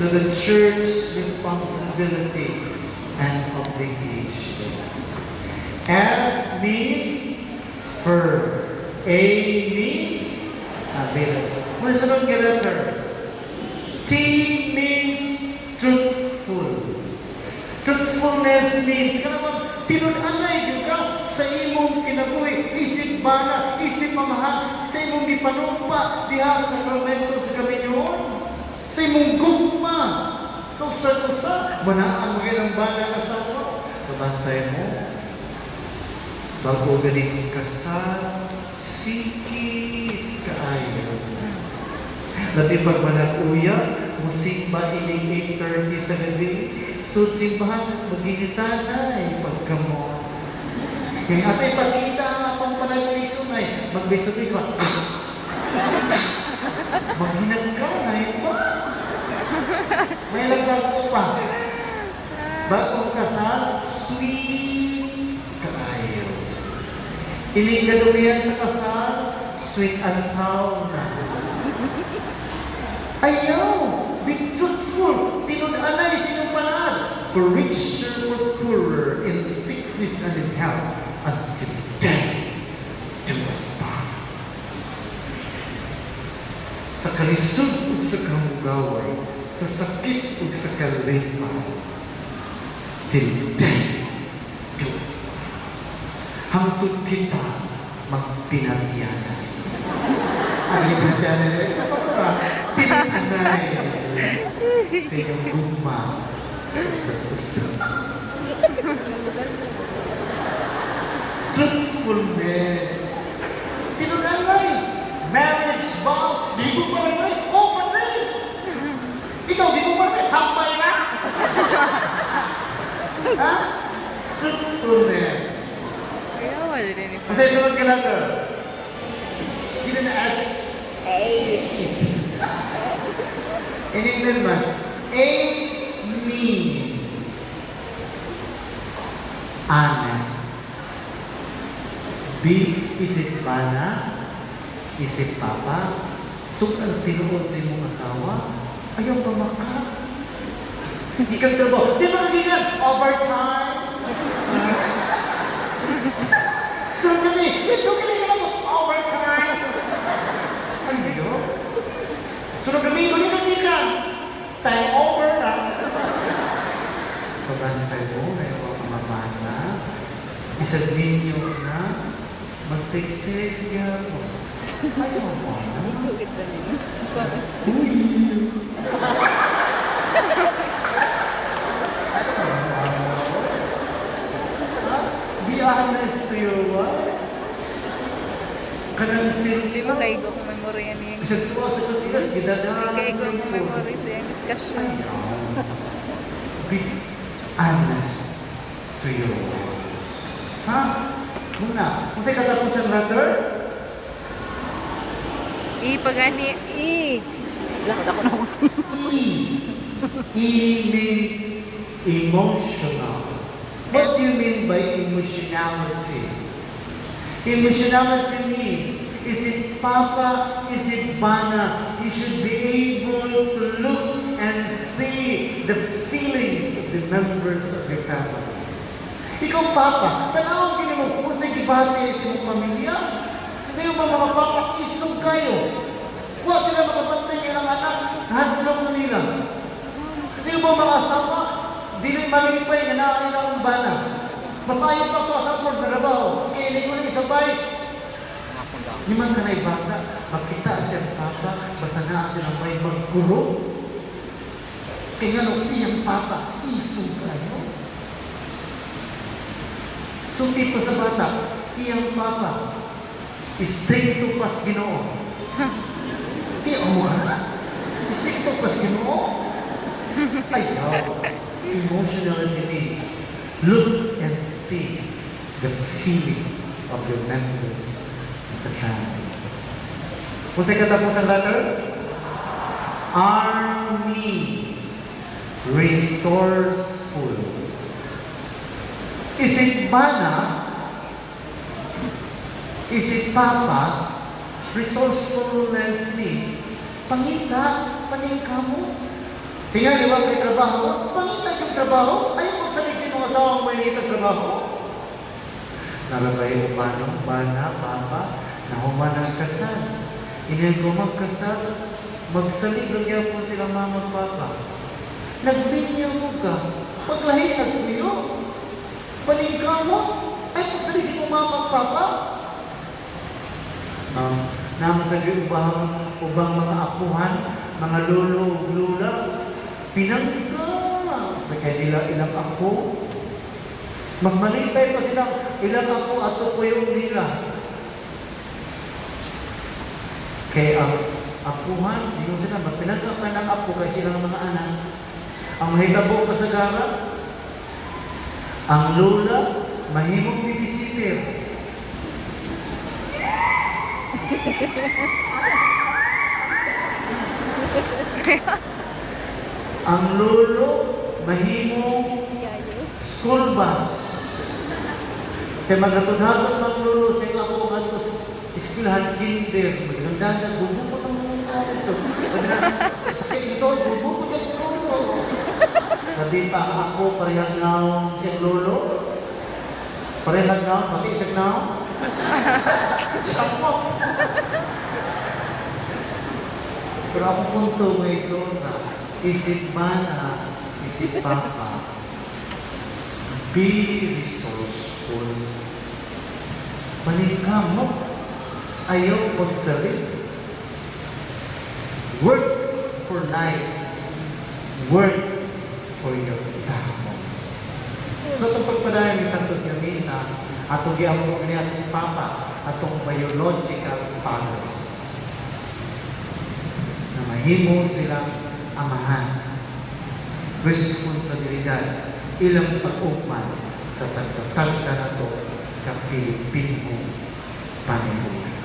to the church responsibility and obligation. F means firm. A means available. Ano sunod nga letter? T means truthful. Truthfulness means, tinun-anay ka sa imong kinabuhi, isip bana, isip mamahal, sa imong gipanumpa, diha sa kalmento sa kaminyon, sa imong gugma, sa usa-usa, manaan mo ng bana na sa mo, kabantay mo, bago galing kasal, sikit kaayo. Labi pag manakuya, musimba ining 8:30 sa gabi, so simbahan, maginitanay pagkamo. Kaya atay pagkita ang apang panagay sunay, magbeso-beso, maghinagkanay pa. May nagbago pa. Bagong kasal, sweet kaayo. Ining kadumihan sa kasal, sweet and sour na. Ayaw! Be truthful! Tinun-anay sinumpalaan! For richer, for poorer, in sickness and in health, until death do us part. Sa kalisod ug sa kamugaway, sa sakit ug sa kalipay, till death do us part. Hangtod kita magpinagyanay. Ang pinagyanay ay pinag-anay sa iyong gugma sa isa't-isa. Truthfulness. Tinunanay. Marriage vows. Di mo pa rin. Oh, pa rin. Ikaw, di mo pa rin. Hampay na. Ha? Truthfulness. Kaya wala rin ito. Kasi sunod ka lang ka. Hindi na adject. In English man, AIDS means honest. B, isip bana, isip papa, tukal tinuod sa imong asawa, ayaw pa maka. Ikaw trabaho, di ba ganyan? Overtime? So kami, ito ganyan ako, overtime. Ano? So kami, kung yun ang time over na. Pabantay mo, na yung mga mamana, isang ninyo na, mag-text-text niya mo. Ayaw mo. Uy! Be honest to your wife. Kanang Hindi ba kayo kung memory yan yung... isang tuwa sa kasilas, gidadaan Kayo sa kung memory sa yung discussion. Be honest to your wife. Ha? Muna, kung sa'y katapusan letter? Pagani, Lakad ako na ako. E. E means emotional. What do you mean by emotionality? Emotionality means, is it papa, is it bana? You should be able to look and see the feelings of the members of your family. Ikaw papa, tanawag din mo kung sa'y gibate sa iyong pamilya. Hindi yung mga papa, isog kayo. Huwag sila makapantay nilang anak, hadlong na nila. Hindi yung mga asawa, dili malipay na naanin ang bana. Mas ayaw pa po sa Lord na trabaho. Kaya ko na isabay. Liman ka na ibata, makita siya papa, basta na siya ng may magkuro. Kaya nung iyang papa, isog kayo. Sulti pa sa bata, iyang papa, stricto pas Ginoo. Di mo ka. Stricto pas Ginoo. Ayaw. Emotionality means look and see the feelings of your members of the family. Kung sa'y katapusan letter, R means resourceful. Is it bana? Is it papa? Resourcefulness means pangita, paningkamo. Tingnan, di ba may trabaho? Pangitag yung trabaho? Ayaw magsalig sa mga asawang maliit ang trabaho. Nalabay mo ba nung bana, papa, na humanang kasal? Inay ko magkasal, magsalig lang po silang mama at papa. Nagbinyo mo ka, paglahi nagbiyo. Paningkaw mo, ay magsalig sa mama at papa. Naman sa ubang mga apuhan, mga lolo, lula, pinangga sa kanila ilang ako. Mas malipay pa silang ilang ako ato po yung nila. Kaya ang apuhan, hindi sila, mas pinangga pa ng apo kay silang mga anak. Ang mahitabo pa sa gara, ang lola, mahimong bibisiter. Ang lolo, mahimong school bus. Kaya maghatod-hatod mag lolo sa nga po nga iskilahan kinder. Magandang bubo ko ng mga ito. Sa ito, bubo ko ng lolo. Sabi pa ako, parehag na siyang lolo. Parehag na, pati siyang na. Sampo. Pero ako punto may zona. Isip mana, isip papa. Be resourceful. Manika mo. Ayaw magsalit. Work for life. Work for your family. So itong pagpadayan ni Santos Yamisa, atong giamong ni atong papa, atong biological fathers. Na mahimo silang amahan. Responsibilidad, ilang pag-upan sa tagsa-tagsa na to kapilipin mo panimulan.